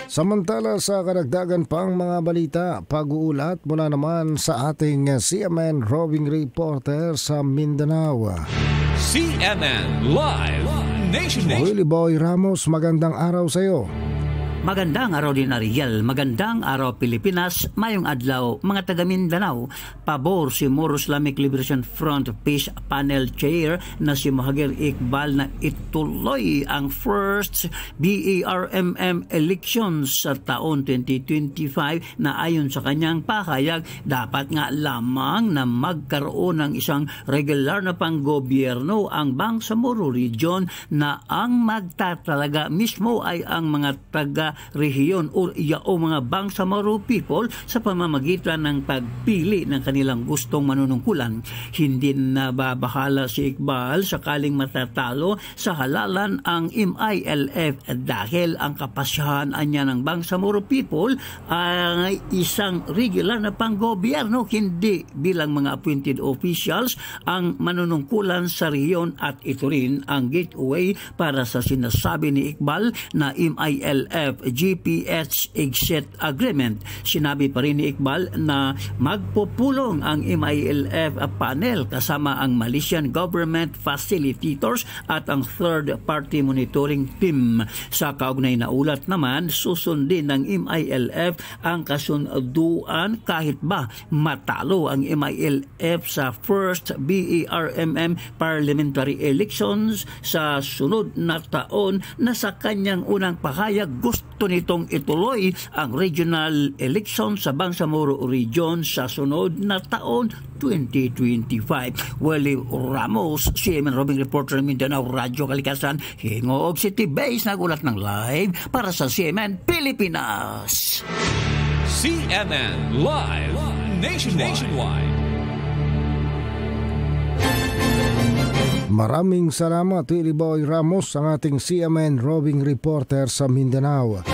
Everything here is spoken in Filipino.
Samantala sa karagdagan pang mga balita, pag-uulat mula naman sa ating CMN roving reporter sa Mindanao. CMN Live Nation. Willie Boy Ramos, magandang araw sa iyo. Magandang araw din Ariel, magandang araw Pilipinas, mayong adlaw mga taga Mindanao. Pabor si Moro Islamic Liberation Front Peace Panel Chair na si Mahathir Iqbal na ituloy ang first BERMM elections sa taon 2025 na ayon sa kanyang pahayag dapat nga lamang na magkaroon ng isang regular na panggobyerno ang Bangsamoro Region na ang magtatalaga mismo ay ang mga taga rehiyon o mga Bangsamoro people sa pamamagitan ng pagpili ng kanilang gustong manunungkulan. Hindi na babahala si Iqbal sakaling matatalo sa halalan ang MILF dahil ang kapasyahan niya ng Bangsamoro people ay isang regular na panggobyerno, hindi bilang mga appointed officials ang manunungkulan sa rehiyon, at ito rin ang gateway para sa sinasabi ni Iqbal na MILF GPS exit agreement. Sinabi pa rin ni Iqbal na magpupulong ang MILF panel kasama ang Malaysian government facilitators at ang third party monitoring team. Sa kaugnay na ulat naman, susundin ng MILF ang kasunduan kahit ba matalo ang MILF sa first BERMM parliamentary elections sa sunod na taon, na sa kanyang unang pahayag gusto nitong ituloy ang regional election sa Bangsamoro Region sa sunod na taon 2025. Willie Ramos, CMN roving reporter Mindanao Radyo Kalikasan, Hingoog City Base, nagulat ng live para sa CMN Pilipinas. CMN Live Nationwide. Maraming salamat Willie Boy Ramos, ang ating CMN roving reporter sa Mindanao.